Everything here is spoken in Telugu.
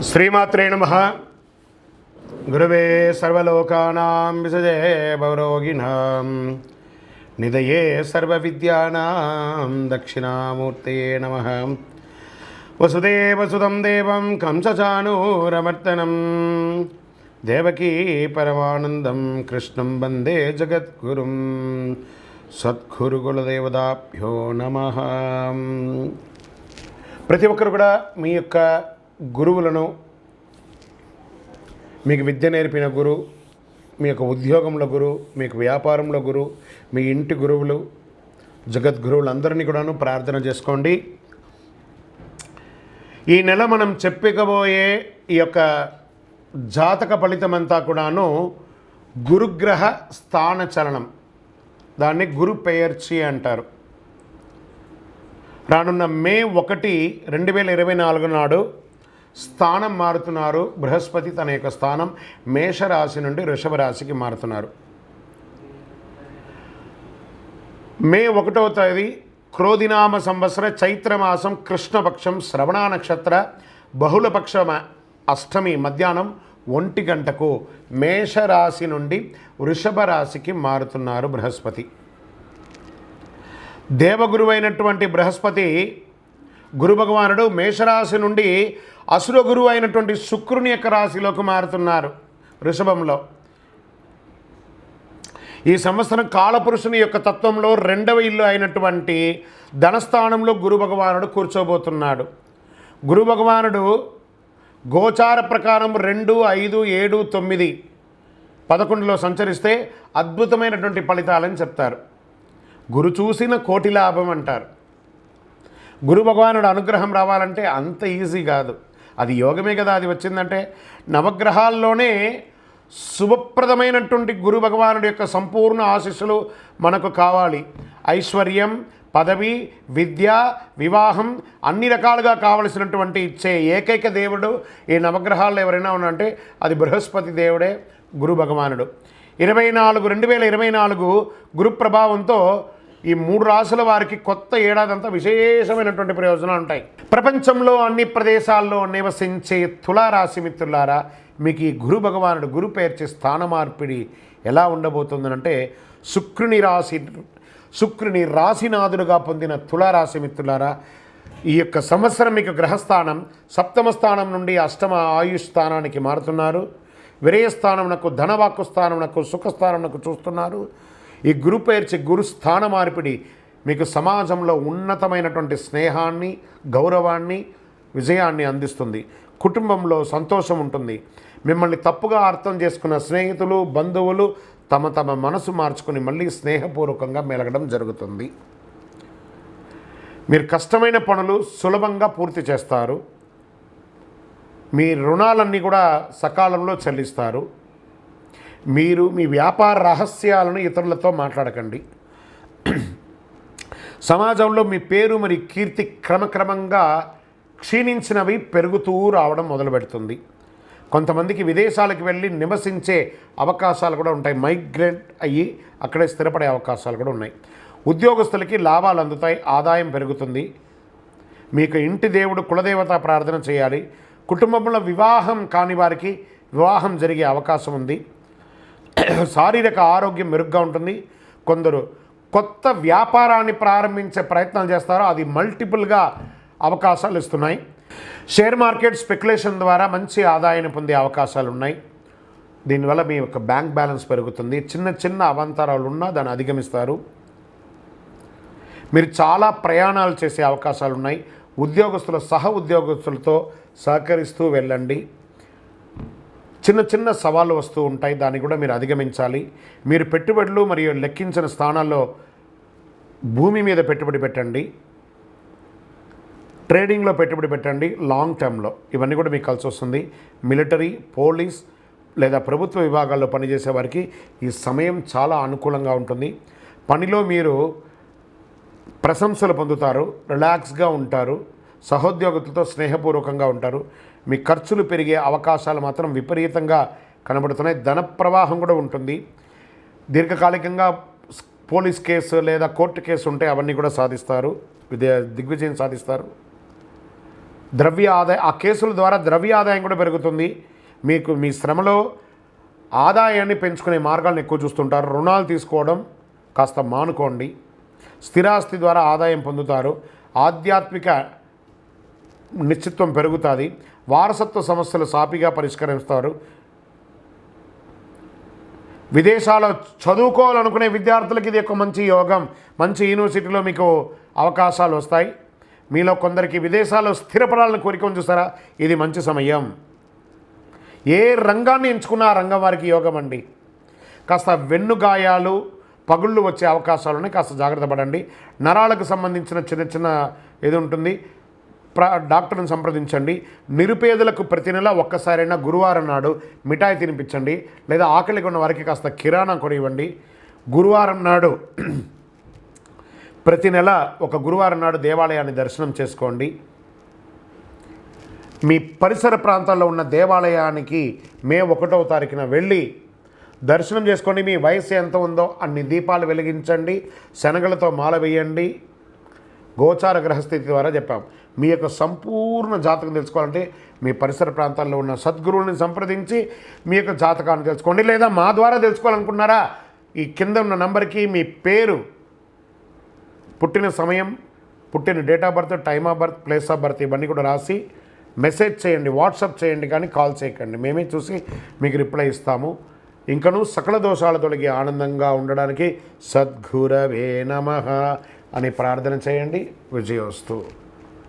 శ్రీమాత్రే నమః. గురవే సర్వలోకానాం విసజే భవరోగిణాం నిదయే సర్వవిద్యానాం దక్షిణామూర్తయే నమః. వసుదేవసుతం దేవం కంసచానూరమర్దనం దేవకీ పరమానందం కృష్ణం వందే జగద్గురుం. సద్గురుకులదేవతాభ్యో నమః. ప్రతి ఒక్కరు కూడా మీ యొక్క గురువులను, మీకు విద్య నేర్పిన గురు, మీ యొక్క ఉద్యోగంలో గురు, మీకు వ్యాపారంలో గురు, మీ ఇంటి గురువులు, జగద్గురువులందరినీ కూడాను ప్రార్థన చేసుకోండి. ఈ నెల మనం చెప్పుకోబోయే ఈ యొక్క జాతక ఫలితమంతా కూడాను గురుగ్రహ స్థాన చలనం, దాన్ని గురు పెయర్చి అంటారు. రానున్న మే 1, 2024 నాడు స్థానం మారుతున్నారు. బృహస్పతి తన యొక్క స్థానం మేషరాశి నుండి వృషభ రాశికి మారుతున్నారు. మే 1వ తేదీ క్రోధినామ సంవత్సర చైత్రమాసం కృష్ణపక్షం శ్రవణ నక్షత్ర బహుళపక్ష అష్టమి మధ్యాహ్నం 1 గంటకు మేషరాశి నుండి వృషభ రాశికి మారుతున్నారు బృహస్పతి. దేవగురువైనటువంటి బృహస్పతి గురు భగవానుడు మేషరాశి నుండి అసుర గురువు అయినటువంటి శుక్రుని యొక్క రాశిలోకి మారుతున్నారు వృషభంలో. ఈ సంవత్సరం కాలపురుషుని యొక్క తత్వంలో 2వ ఇల్లు అయినటువంటి ధనస్థానంలో గురు భగవానుడు కూర్చోబోతున్నాడు. గురు భగవానుడు గోచార ప్రకారం 2, 5, 7, 9, 11లో సంచరిస్తే అద్భుతమైనటువంటి ఫలితాలని చెప్తారు. గురు చూసిన కోటి లాభం అంటారు. గురు భగవానుడు అనుగ్రహం రావాలంటే అంత ఈజీ కాదు, అది యోగమే కదా. అది వచ్చిందంటే నవగ్రహాల్లోనే శుభప్రదమైనటువంటి గురు భగవానుడి యొక్క సంపూర్ణ ఆశీస్సులు మనకు కావాలి. ఐశ్వర్యం, పదవి, విద్య, వివాహం అన్ని రకాలుగా కావలసినటువంటి ఇచ్చే ఏకైక దేవుడు ఈ నవగ్రహాల్లో ఎవరైనా ఉన్నారంటే అది బృహస్పతి దేవుడే, గురు భగవానుడు. 2024 గురు ప్రభావంతో ఈ 3 రాశుల వారికి కొత్త ఏడాదంతా విశేషమైనటువంటి ప్రయోజనాలు ఉంటాయి. ప్రపంచంలో అన్ని ప్రదేశాల్లో నివసించే తులారాశి మిత్రులారా, మీకు ఈ గురు భగవానుడు గురు పేర్చి స్థాన మార్పిడి ఎలా ఉండబోతుందనంటే శుక్రుని రాశినాథుడుగా పొందిన తులారాశి మిత్రులారా, ఈ యొక్క సంవత్సరం మీకు గ్రహస్థానం 7వ స్థానం నుండి 8వ ఆయుష్ స్థానానికి మారుతున్నారు. విరయస్థానమునకు, ధనవాక్కు స్థానమునకు, సుఖస్థానమునకు చూస్తున్నారు. ఈ గురు పేర్చి గురు స్థాన మార్పిడి మీకు సమాజంలో ఉన్నతమైనటువంటి స్నేహాన్ని, గౌరవాన్ని, విజయాన్ని అందిస్తుంది. కుటుంబంలో సంతోషం ఉంటుంది. మిమ్మల్ని తప్పుగా అర్థం చేసుకున్న స్నేహితులు, బంధువులు తమ మనసు మార్చుకుని మళ్ళీ స్నేహపూర్వకంగా మెలగడం జరుగుతుంది. మీరు కష్టమైన పనులు సులభంగా పూర్తి చేస్తారు. మీ రుణాలన్నీ కూడా సకాలంలో చెల్లిస్తారు. మీరు మీ వ్యాపార రహస్యాలను ఇతరులతో మాట్లాడకండి. సమాజంలో మీ పేరు మరియు కీర్తి క్రమక్రమంగా క్షీణించినవి పెరుగుతూ రావడం మొదలుపెడుతుంది. కొంతమందికి విదేశాలకు వెళ్ళి నివసించే అవకాశాలు కూడా ఉంటాయి. మైగ్రేట్ అయ్యి అక్కడే స్థిరపడే అవకాశాలు కూడా ఉన్నాయి. ఉద్యోగస్తులకి లాభాలు అందుతాయి, ఆదాయం పెరుగుతుంది. మీకు ఇంటి దేవుడు కులదేవత ప్రార్థన చేయాలి. కుటుంబంలో వివాహం కాని వారికి వివాహం జరిగే అవకాశం ఉంది. శారీరక ఆరోగ్యం మెరుగ్గా ఉంటుంది. కొందరు కొత్త వ్యాపారాన్ని ప్రారంభించే ప్రయత్నం చేస్తారో అది మల్టిపుల్గా అవకాశాలు ఇస్తున్నాయి. షేర్ మార్కెట్ స్పెక్యులేషన్ ద్వారా మంచి ఆదాయాన్ని పొందే అవకాశాలు ఉన్నాయి. దీనివల్ల మీ యొక్క బ్యాంక్ బ్యాలెన్స్ పెరుగుతుంది. చిన్న అవాంతరాలు ఉన్నా దాన్ని అధిగమిస్తారు. మీరు చాలా ప్రయాణాలు చేసే అవకాశాలు ఉన్నాయి. ఉద్యోగస్తుల ఉద్యోగస్తులతో సహకరిస్తూ వెళ్ళండి. చిన్న సవాళ్ళు వస్తూ ఉంటాయి, దాన్ని కూడా మీరు అధిగమించాలి. మీరు పెట్టుబడులు మరియు లెక్కించిన స్థానాల్లో భూమి మీద పెట్టుబడి పెట్టండి, ట్రేడింగ్లో పెట్టుబడి పెట్టండి, లాంగ్ టర్మ్లో. ఇవన్నీ కూడా మీకు కలిసి వస్తుంది. మిలిటరీ, పోలీస్ లేదా ప్రభుత్వ విభాగాల్లో పనిచేసే వారికి ఈ సమయం చాలా అనుకూలంగా ఉంటుంది. పనిలో మీరు ప్రశంసలు పొందుతారు, రిలాక్స్గా ఉంటారు, సహోద్యోగులతో స్నేహపూర్వకంగా ఉంటారు. మీ ఖర్చులు పెరిగే అవకాశాలు మాత్రం విపరీతంగా కనబడుతున్నాయి. ధన ప్రవాహం కూడా ఉంటుంది. దీర్ఘకాలికంగా పోలీస్ కేసు లేదా కోర్టు కేసు ఉంటే అవన్నీ కూడా సాధిస్తారు, దిగ్విజయం సాధిస్తారు. ద్రవ్య ఆదాయం, ఆ కేసుల ద్వారా ద్రవ్య ఆదాయం కూడా పెరుగుతుంది. మీకు మీ శ్రమలో ఆదాయాన్ని పెంచుకునే మార్గాలను ఎక్కువ చూస్తుంటారు. రుణాలు తీసుకోవడం కాస్త మానుకోండి. స్థిరాస్తి ద్వారా ఆదాయం పొందుతారు. ఆధ్యాత్మిక నిశ్చిత్వం పెరుగుతుంది. వారసత్వ సమస్యలు సాపిగా పరిష్కరిస్తారు. విదేశాల్లో చదువుకోవాలనుకునే విద్యార్థులకి ఇది ఒక మంచి యోగం. మంచి యూనివర్సిటీలో మీకు అవకాశాలు వస్తాయి. మీలో కొందరికి విదేశాల్లో స్థిరపడాలని కోరిక చూస్తారా, ఇది మంచి సమయం. ఏ రంగాన్ని ఎంచుకున్నా ఆ రంగం వారికి యోగం అండి. కాస్త వెన్నుగాయాలు, పగుళ్ళు వచ్చే అవకాశాలున్నాయి, కాస్త జాగ్రత్త పడండి. నరాలకు సంబంధించిన చిన్న చిన్న ఏది ఉంటుంది, డాక్టర్ని సంప్రదించండి. నిరుపేదలకు ప్రతి నెల ఒక్కసారైనా గురువారం నాడు మిఠాయి తినిపించండి, లేదా ఆకలిగా ఉన్న వారికి కాస్త కిరాణా కొనివ్వండి. గురువారం నాడు ప్రతి నెల ఒక గురువారం నాడు దేవాలయాన్ని దర్శనం చేసుకోండి. మీ పరిసర ప్రాంతాల్లో ఉన్న దేవాలయానికి మే 1వ తారీఖున వెళ్ళి దర్శనం చేసుకోండి. మీ వయసు ఎంత ఉందో అన్ని దీపాలు వెలిగించండి. శనగలతో మాల వేయండి. గోచార గ్రహస్థితి ద్వారా చెప్పాం. మీ యొక్క సంపూర్ణ జాతకం తెలుసుకోవాలంటే మీ పరిసర ప్రాంతాల్లో ఉన్న సద్గురువుని సంప్రదించి మీ యొక్క జాతకాన్ని తెలుసుకోండి. లేదా మా ద్వారా తెలుసుకోవాలనుకున్నారా, ఈ కింద ఉన్న నంబర్కి మీ పేరు, పుట్టిన సమయం, పుట్టిన date of birth, time of birth, place of birth ఇవన్నీ కూడా రాసి మెసేజ్ చేయండి, వాట్సాప్ చేయండి, కానీ కాల్ చేయకండి. మేమే చూసి మీకు రిప్లై ఇస్తాము. ఇంకనూ సకల దోషాల తొలగి ఆనందంగా ఉండడానికి సద్గురవే నమః అని ప్రార్థన చేయండి. విజయోస్తు.